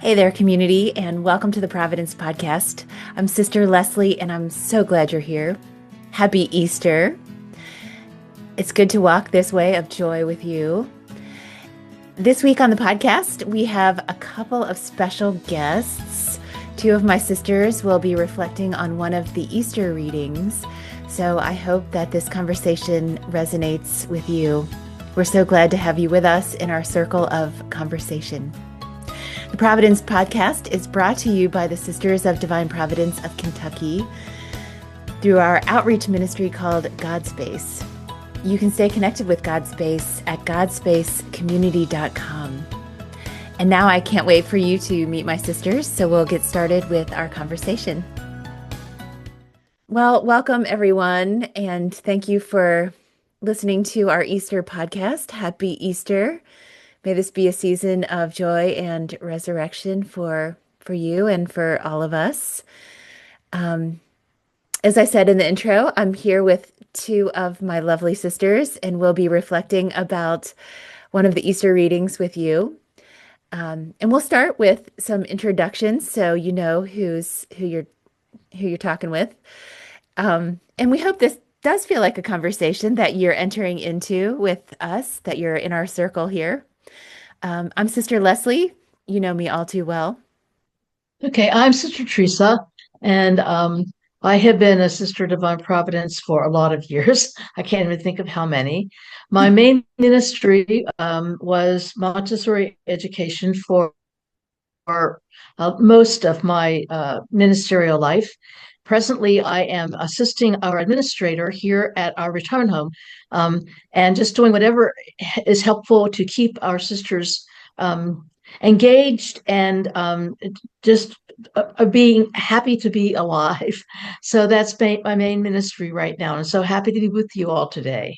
Hey there, community, and welcome to the Providence podcast. I'm Sister Leslie, and I'm so glad you're here. Happy Easter. It's good to walk this way of joy with you. This week on the podcast, we have a couple of special guests. Two of my sisters will be reflecting on one of the Easter readings, so I hope that this conversation resonates with you. We're so glad to have you with us in our circle of conversation. The Providence podcast is brought to you by the Sisters of Divine Providence of Kentucky through our outreach ministry called GodSpace. You can stay connected with GodSpace at godspacecommunity.com. And now I can't wait for you to meet my sisters, so we'll get started with our conversation. Well, welcome everyone, and thank you for listening to our Easter podcast. Happy Easter. May this be a season of joy and resurrection for you and for all of us. As I said in the intro, I'm here with two of my lovely sisters, and we'll be reflecting about one of the Easter readings with you. And we'll start with some introductions, so you know who you're talking with. And we hope this does feel like a conversation that you're entering into with us, that you're in our circle here. I'm Sister Leslie. You know me all too well. Okay, I'm Sister Teresa, and I have been a Sister of Divine Providence for a lot of years. I can't even think of how many. My main ministry was Montessori education for most of my ministerial life. Presently, I am assisting our administrator here at our retirement home and just doing whatever is helpful to keep our sisters engaged and just being happy to be alive. So that's my main ministry right now. And so happy to be with you all today.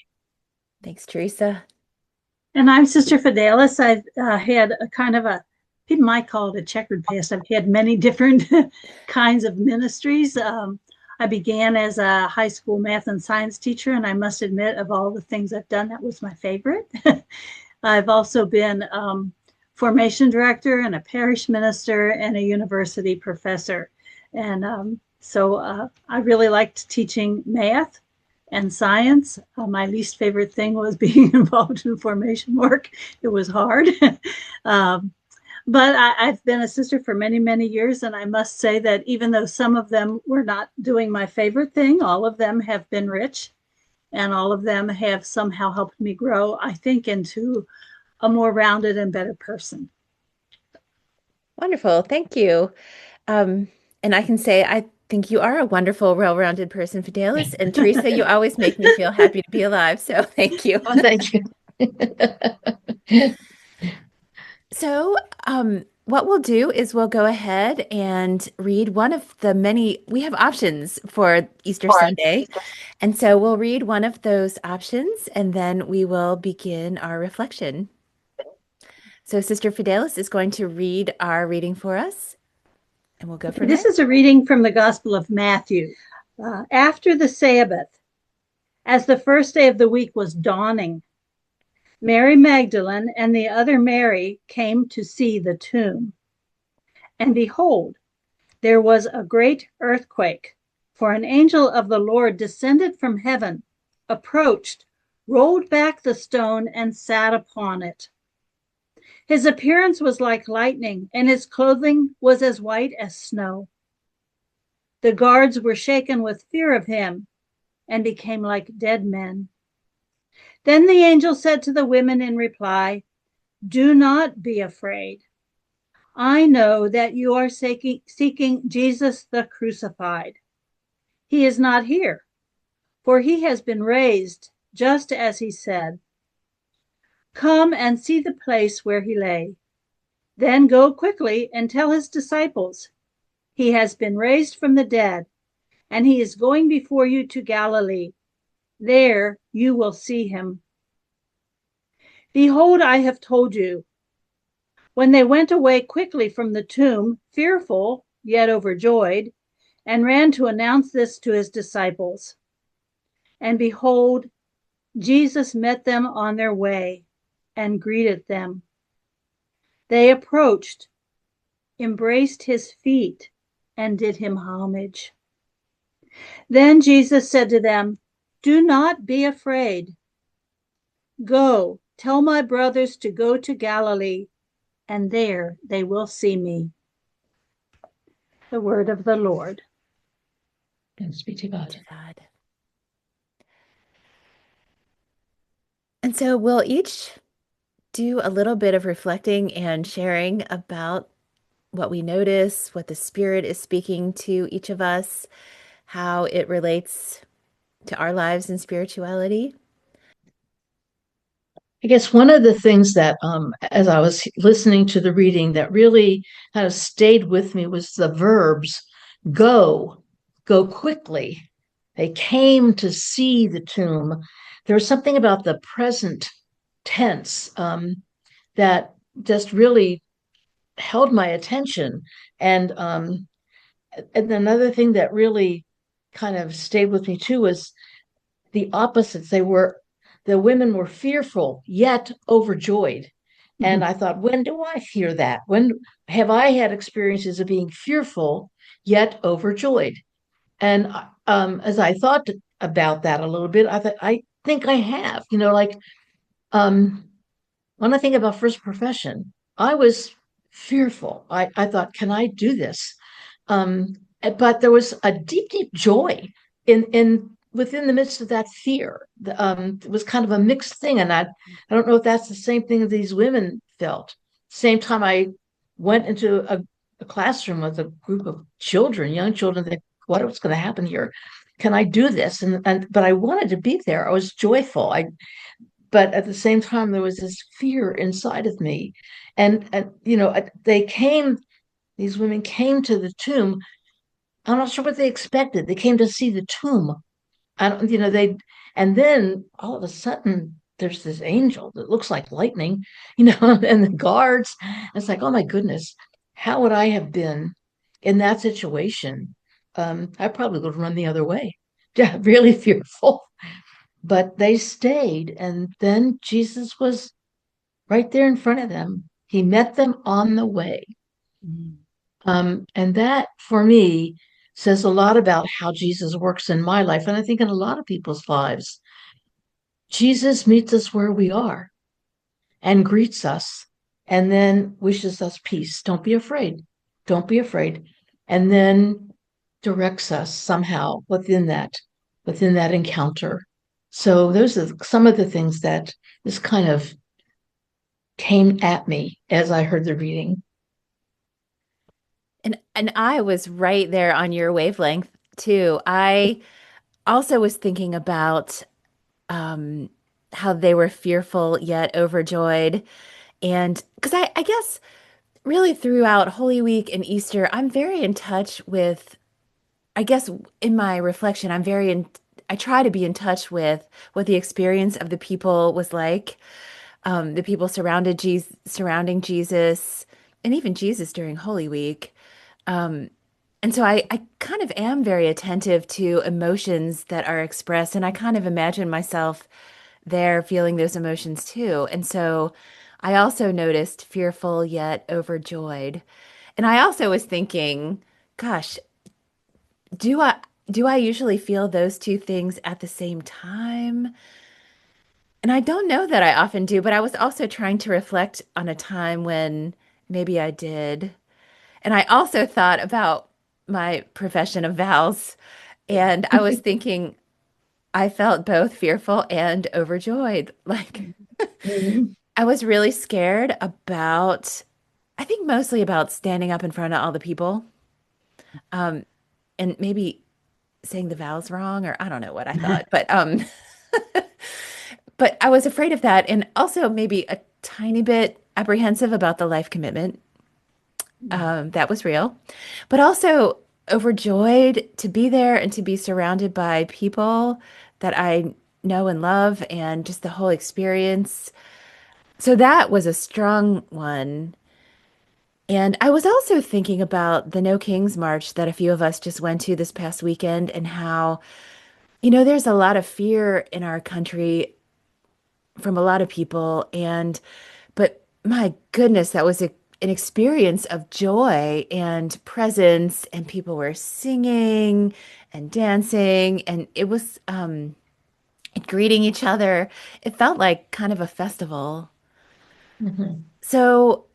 Thanks, Teresa. And I'm Sister Fidelis. I've had a kind of a, people might call it a checkered past. I've had many different kinds of ministries. I began as a high school math and science teacher, and I must admit, of all the things I've done, that was my favorite. I've also been formation director and a parish minister and a university professor. And so I really liked teaching math and science. My least favorite thing was being involved in formation work. It was hard. But I've been a sister for many, many years. And I must say that even though some of them were not doing my favorite thing, all of them have been rich. And all of them have somehow helped me grow, I think, into a more rounded and better person. Wonderful. Thank you. And I can say, I think you are a wonderful, well-rounded person, Fidelis. And Teresa, you always make me feel happy to be alive. So thank you. Oh, thank you. So, what we'll do is we'll go ahead and read one of the many, we have options for Easter Sunday. And so we'll read one of those options and then we will begin our reflection. So Sister Fidelis is going to read our reading for us, and we'll go from This there. is a reading from the Gospel of Matthew. After the Sabbath, as the first day of the week was dawning, Mary Magdalene and the other Mary came to see the tomb. And behold, there was a great earthquake, for an angel of the Lord descended from heaven, approached, rolled back the stone, and sat upon it. His appearance was like lightning, and his clothing was as white as snow. The guards were shaken with fear of him and became like dead men. Then the angel said to the women in reply, "Do not be afraid. I know that you are seeking Jesus the crucified. He is not here, for he has been raised, just as he said. Come and see the place where he lay. Then go quickly and tell his disciples, he has been raised from the dead, and he is going before you to Galilee. There you will see him." Behold, I have told you. When they went away quickly from the tomb, fearful, yet overjoyed, and ran to announce this to his disciples. And behold, Jesus met them on their way and greeted them. They approached, embraced his feet, and did him homage. Then Jesus said to them, "Do not be afraid. Go, tell my brothers to go to Galilee, and there they will see me." The word of the Lord. Thanks be to God. To God. And so we'll each do a little bit of reflecting and sharing about what we notice, what the Spirit is speaking to each of us, how it relates to our lives and spirituality. I guess one of the things that, as I was listening to the reading, that really kind of stayed with me was the verbs go, go quickly. They came to see the tomb. There was something about the present tense that just really held my attention. And another thing that really kind of stayed with me too was the opposites. The women were fearful yet overjoyed. And I thought, when do I hear that? When have I had experiences of being fearful yet overjoyed? And as I thought about that a little bit, I thought, I think I have, like um, when I think about first profession, I was fearful. I thought, can I do this? Um, but there was a deep, deep joy in within the midst of that fear. It was kind of a mixed thing, and I don't know if that's the same thing that these women felt. Same time, I went into a classroom with a group of children, young children. That what was going to happen here? Can I do this? And but I wanted to be there. I was joyful. But at the same time, there was this fear inside of me, and these women came to the tomb. I'm not sure what they expected. They came to see the tomb. And then all of a sudden there's this angel that looks like lightning, and the guards. It's like, oh my goodness, how would I have been in that situation? I probably would run the other way. Yeah, really fearful. But they stayed, and then Jesus was right there in front of them. He met them on the way. And that, for me, says a lot about how Jesus works in my life, and I think in a lot of people's lives. Jesus meets us where we are and greets us and then wishes us peace. Don't be afraid. Don't be afraid. And then directs us somehow within that encounter. So those are some of the things that just kind of came at me as I heard the reading. And I was right there on your wavelength too. I also was thinking about um, how they were fearful yet overjoyed. And because I guess really throughout Holy Week and Easter, I'm very in touch with, I guess in my reflection, I try to be in touch with what the experience of the people was like. The people surrounding Jesus, and even Jesus during Holy Week. And so I kind of am very attentive to emotions that are expressed, and I kind of imagine myself there feeling those emotions too. And so I also noticed fearful yet overjoyed. And I also was thinking, gosh, do I do I usually feel those two things at the same time? And I don't know that I often do, but I was also trying to reflect on a time when maybe I did. And I also thought about my profession of vows, and I was thinking I felt both fearful and overjoyed. Like Mhm. I was really scared about, I think mostly about standing up in front of all the people, and maybe saying the vows wrong, or I don't know what I thought, but I was afraid of that, and also maybe a tiny bit apprehensive about the life commitment. That was real, but also overjoyed to be there and to be surrounded by people that I know and love, and just the whole experience. So that was a strong one. And I was also thinking about the No Kings March that a few of us just went to this past weekend, and how, there's a lot of fear in our country from a lot of people. But my goodness, that was an experience of joy and presence, and people were singing and dancing, and it was greeting each other. It felt like kind of a festival. Mhm. So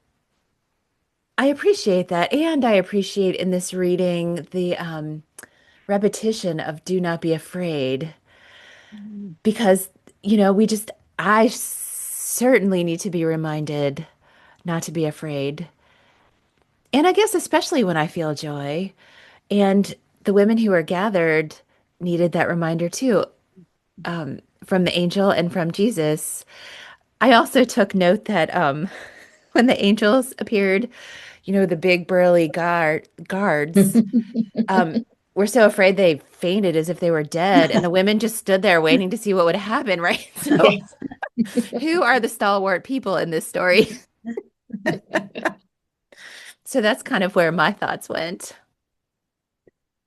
I appreciate that. And I appreciate in this reading the repetition of do not be afraid because, I certainly need to be reminded not to be afraid. And I guess especially when I feel joy. And the women who were gathered needed that reminder too, from the angel and from Jesus. I also took note that when the angels appeared, the big burly guards were so afraid they fainted as if they were dead, and the women just stood there waiting to see what would happen, right? So, Yes. who are the stalwart people in this story? So that's kind of where my thoughts went.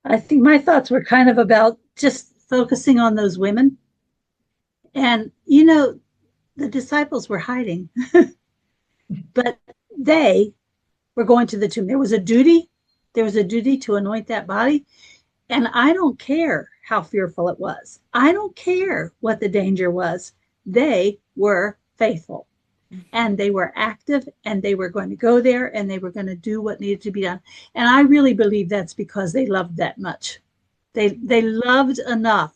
I think my thoughts were kind of about just focusing on those women. And, the disciples were hiding, but they were going to the tomb. There was a duty. There was a duty to anoint that body. And I don't care how fearful it was. I don't care what the danger was. They were faithful and they were active and they were going to go there and they were going to do what needed to be done. And I really believe that's because they loved that much. They loved enough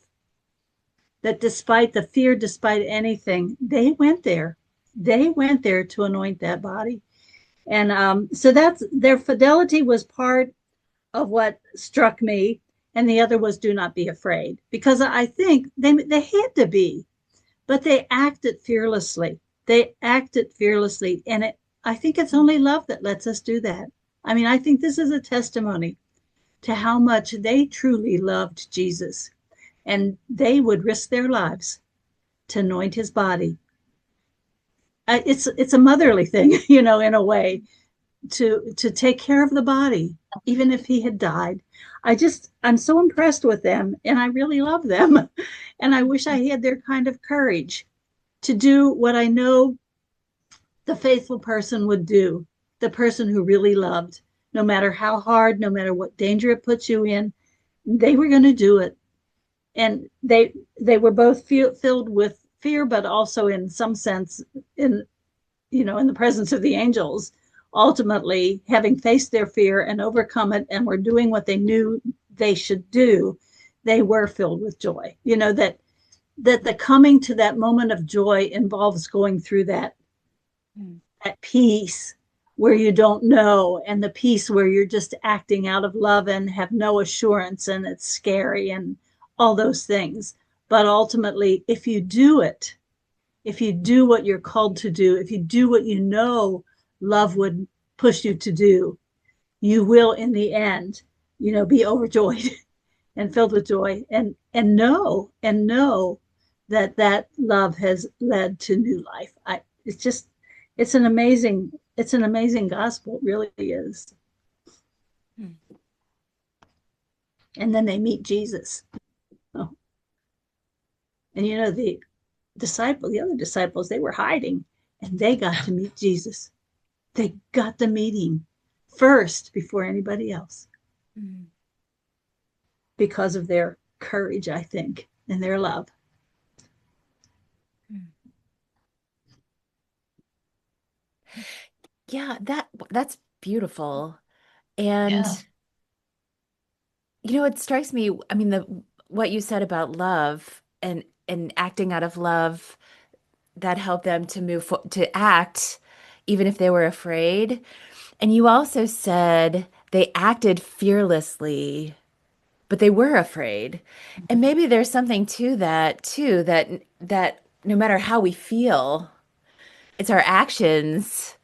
that despite the fear, despite anything, they went there. They went there to anoint that body. And so that's their fidelity was part of what struck me. And the other was do not be afraid, because I think they had to be, but they acted fearlessly. They acted fearlessly. And I think it's only love that lets us do that. I mean, I think this is a testimony to how much they truly loved Jesus, and they would risk their lives to anoint his body. It's a motherly thing, in a way, to take care of the body, even if he had died. I'm so impressed with them, and I really love them. And I wish I had their kind of courage to do what I know the faithful person would do, the person who really loved, no matter how hard, no matter what danger it puts you in, they were going to do it. And they were both filled with fear, but also in some sense in the presence of the angels, ultimately having faced their fear and overcome it and were doing what they knew they should do, they were filled with joy. That the coming to that moment of joy involves going through that peace where you don't know, and the peace where you're just acting out of love and have no assurance, and it's scary and all those things. But ultimately, if you do it, if you do what you're called to do, if you do what you know love would push you to do, you will in the end, be overjoyed and filled with joy, and know that love has led to new life. It's an amazing gospel. It really is. And then they meet Jesus. Oh. And the other disciples, they were hiding, and they got to meet Jesus. They got to meet him first before anybody else, because of their courage, I think, and their love. Yeah, that's beautiful. And Yeah. it strikes me, I mean, the what you said about love and acting out of love that helped them to to act even if they were afraid. And you also said they acted fearlessly, but they were afraid. And maybe there's something to that too, that no matter how we feel, it's our actions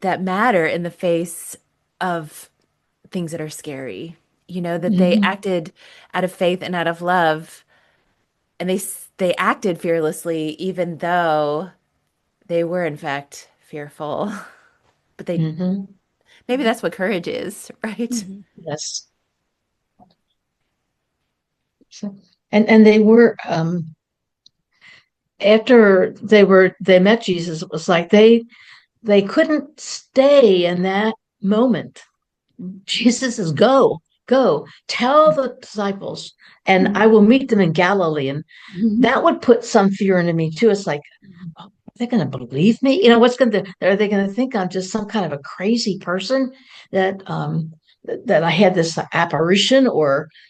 that matter in the face of things that are scary. That they Mm-hmm. acted out of faith and out of love, and they acted fearlessly even though they were in fact fearful. But they Mm-hmm. maybe that's what courage is, right? Mm-hmm. Yes. So, and they were after they met Jesus, it was like they they couldn't stay in that moment. Jesus says, go, tell the disciples, and I will meet them in Galilee. And that would put some fear into me too. It's like, oh, are they going to believe me? Are they going to think I'm just some kind of a crazy person that, that I had this apparition,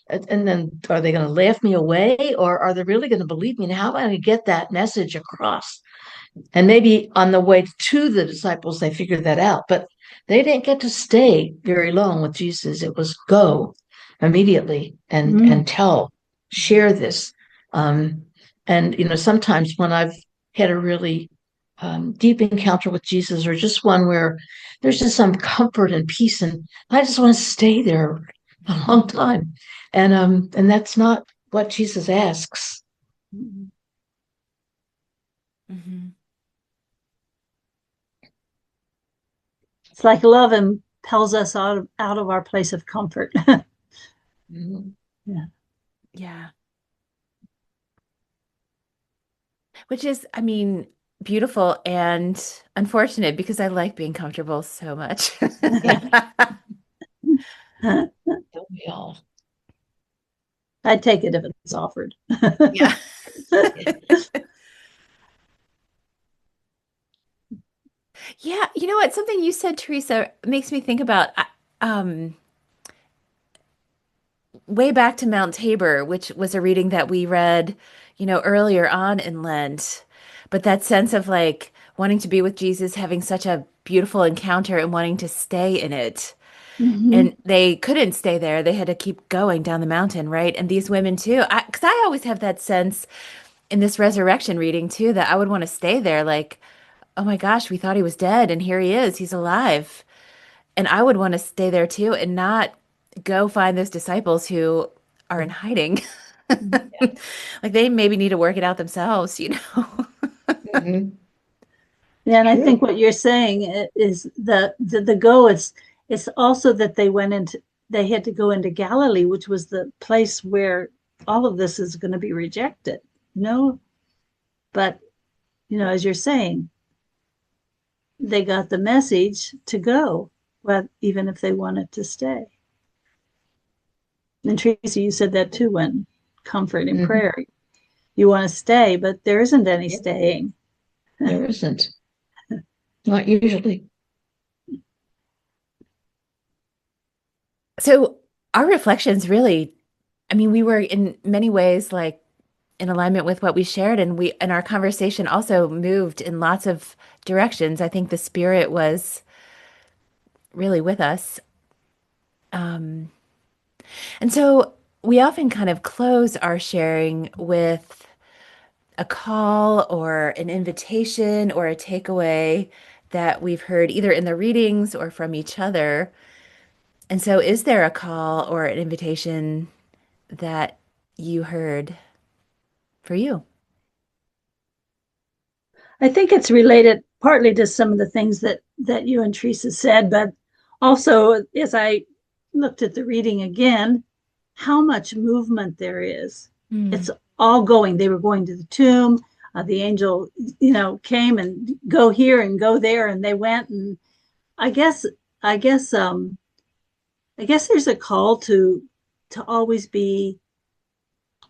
and then are they going to laugh me away, or are they really going to believe me? And how am I going to get that message across? And maybe on the way to the disciples, they figured that out, but they didn't get to stay very long with Jesus. It was go immediately and share this. And sometimes when I've had a really deep encounter with Jesus, or just one where there's just some comfort and peace, and I just want to stay there a long time, and that's not what Jesus asks. Mm-hmm. It's like love impels us out of our place of comfort. Mm-hmm. Yeah. Yeah. Which is, I mean, beautiful and unfortunate because I like being comfortable so much. Don't we all? I'd take it if it's offered. Yeah. Yeah, you know what? Something you said, Teresa, makes me think about um, way back to Mount Tabor, which was a reading that we read, earlier on in Lent. But that sense of like wanting to be with Jesus, having such a beautiful encounter and wanting to stay in it. Mm-hmm. And they couldn't stay there. They had to keep going down the mountain, right? And these women too. Because I always have that sense in this resurrection reading too, that I would want to stay there. Like, oh my gosh, we thought he was dead and here he is. He's alive. And I would want to stay there too and not go find those disciples who are in hiding. Like they maybe need to work it out themselves. Mm-hmm. Yeah, and I True. think what you're saying is the go is it's also that they had to go into Galilee, which was the place where all of this is going to be rejected. But as you're saying, they got the message to go, well, even if they wanted to stay. And Tracy, you said that too when comfort and Mm-hmm. prayer. You want to stay, but there isn't any staying. There isn't. Not usually. So our reflections really, I mean, we were in many ways like in alignment with what we shared, and our conversation also moved in lots of directions. I think the spirit was really with us. And so we often kind of close our sharing with a call or an invitation or a takeaway that we've heard either in the readings or from each other. And so, is there a call or an invitation that you heard for you? I think it's related partly to some of the things that you and Teresa said, but also as I looked at the reading again, how much movement there is. Mm. It's all going. They were going to the tomb. The angel, came and go here and go there, and they went. And I guess, I guess, I guess there's a call to always be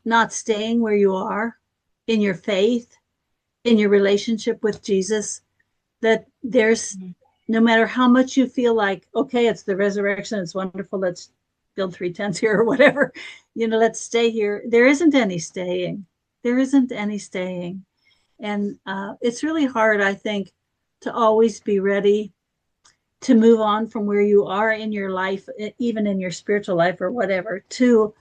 not staying where you are in your faith, in your relationship with Jesus, that there's no matter how much you feel like, okay, it's the resurrection, it's wonderful, let's build 3 tents here or whatever, let's stay here. There isn't any staying. There isn't any staying. And it's really hard, I think, to always be ready to move on from where you are in your life, even in your spiritual life or whatever, to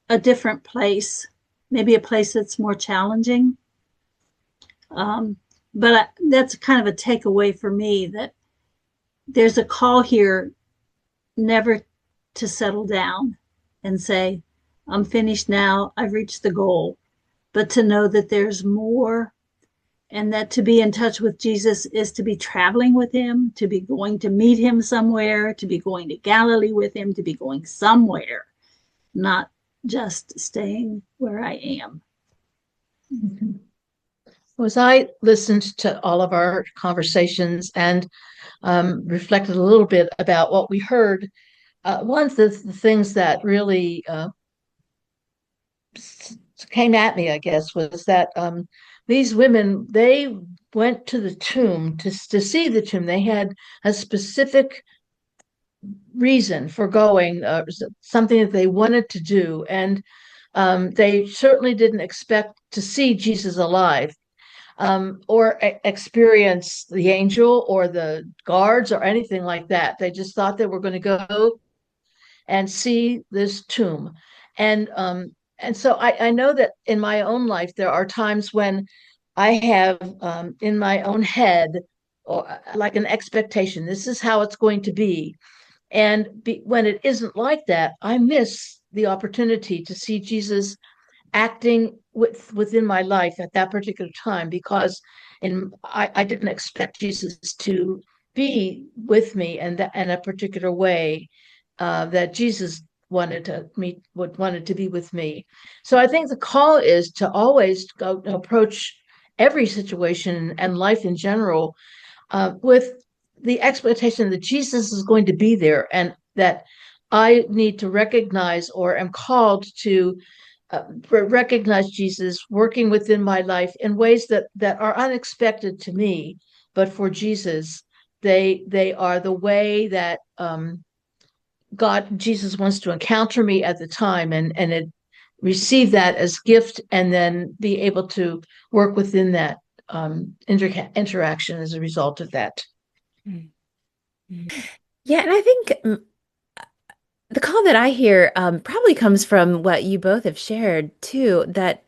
a different place, maybe a place that's more challenging. But that's kind of a takeaway for me, that there's a call here never to settle down and say, I'm finished now, I've reached the goal, but to know that there's more, and that to be in touch with Jesus is to be traveling with him, to be going to meet him somewhere, to be going to Galilee with him, to be going somewhere, not just staying where I am. Mm-hmm. As I listened to all of our conversations and reflected a little bit about what we heard, one of the things that really came at me, I guess, was that these women, they went to the tomb to see the tomb. They had a specific reason for going, something that they wanted to do. And they certainly didn't expect to see Jesus alive, or experience the angel or the guards or anything like that. They just thought they were going to go and see this tomb. And so I know that in my own life, there are times when I have in my own head, or like an expectation, this is how it's going to be. When it isn't like that, I miss the opportunity to see Jesus acting within my life at that particular time, because I didn't expect Jesus to be with me and in a particular way, that Jesus wanted to be with me. So I think the call is to always go approach every situation and life in general with the expectation that Jesus is going to be there, and that I need to recognize, or am called to recognize Jesus working within my life in ways that are unexpected to me, but for Jesus, they are the way that Jesus wants to encounter me at the time, and receive that as gift, and then be able to work within that interaction as a result of that. Yeah, and I think the call that I hear probably comes from what you both have shared too, that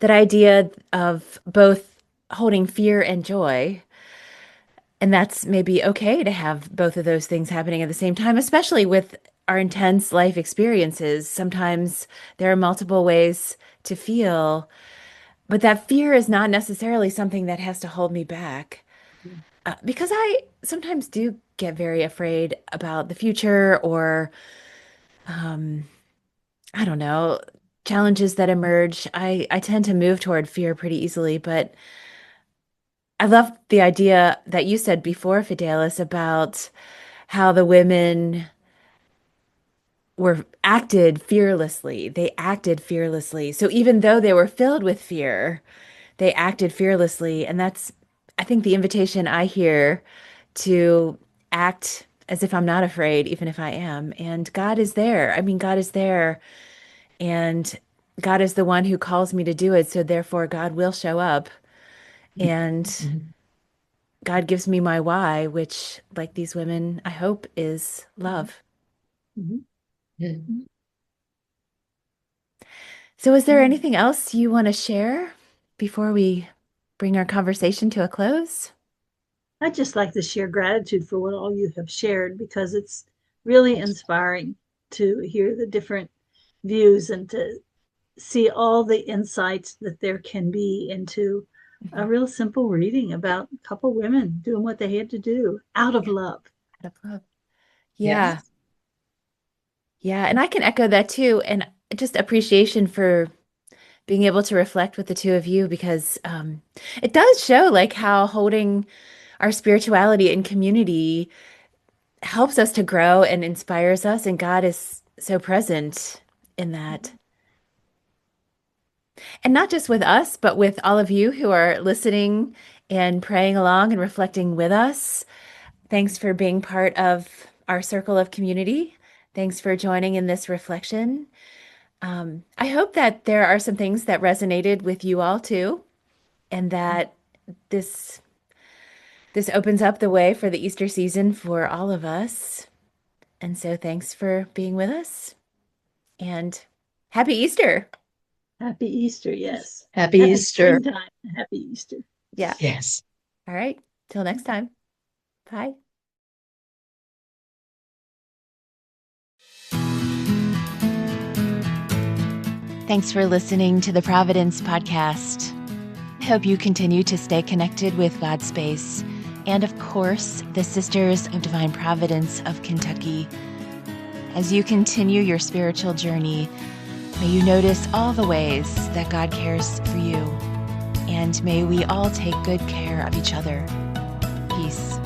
idea of both holding fear and joy. And that's maybe okay to have both of those things happening at the same time, especially with our intense life experiences. Sometimes there are multiple ways to feel, but that fear is not necessarily something that has to hold me back. Because I sometimes do get very afraid about the future, or I don't know, challenges that emerge. I tend to move toward fear pretty easily, but I love the idea that you said before, Fidelis, about how the women were acted fearlessly. They acted fearlessly. So even though they were filled with fear, they acted fearlessly. And that's, I think, the invitation I hear, to act as if I'm not afraid, even if I am. And God is there. I mean, God is there. And God is the one who calls me to do it. So therefore, God will show up. And God gives me my why, which, like these women, I hope is love. So is there anything else you want to share before we bring our conversation to a close? I'd just like to share gratitude for what all you have shared, because it's really inspiring to hear the different views and to see all the insights that there can be into a real simple reading about a couple women doing what they had to do out of love. Out of love. Yeah. Yeah. And I can echo that too. And just appreciation for being able to reflect with the two of you, because it does show like how holding our spirituality in community helps us to grow and inspires us. And God is so present in that. And not just with us, but with all of you who are listening and praying along and reflecting with us. Thanks for being part of our circle of community. Thanks for joining in this reflection. I hope that there are some things that resonated with you all too, and that this opens up the way for the Easter season for all of us. And so thanks for being with us, and happy Easter. Happy Easter, yes. Happy Easter. Springtime. Happy Easter. Yeah. Yes. All right. Till next time. Bye. Thanks for listening to the Providence podcast. I hope you continue to stay connected with God's space, and of course, the Sisters of Divine Providence of Kentucky. As you continue your spiritual journey, May you notice all the ways that God cares for you, and may we all take good care of each other. Peace.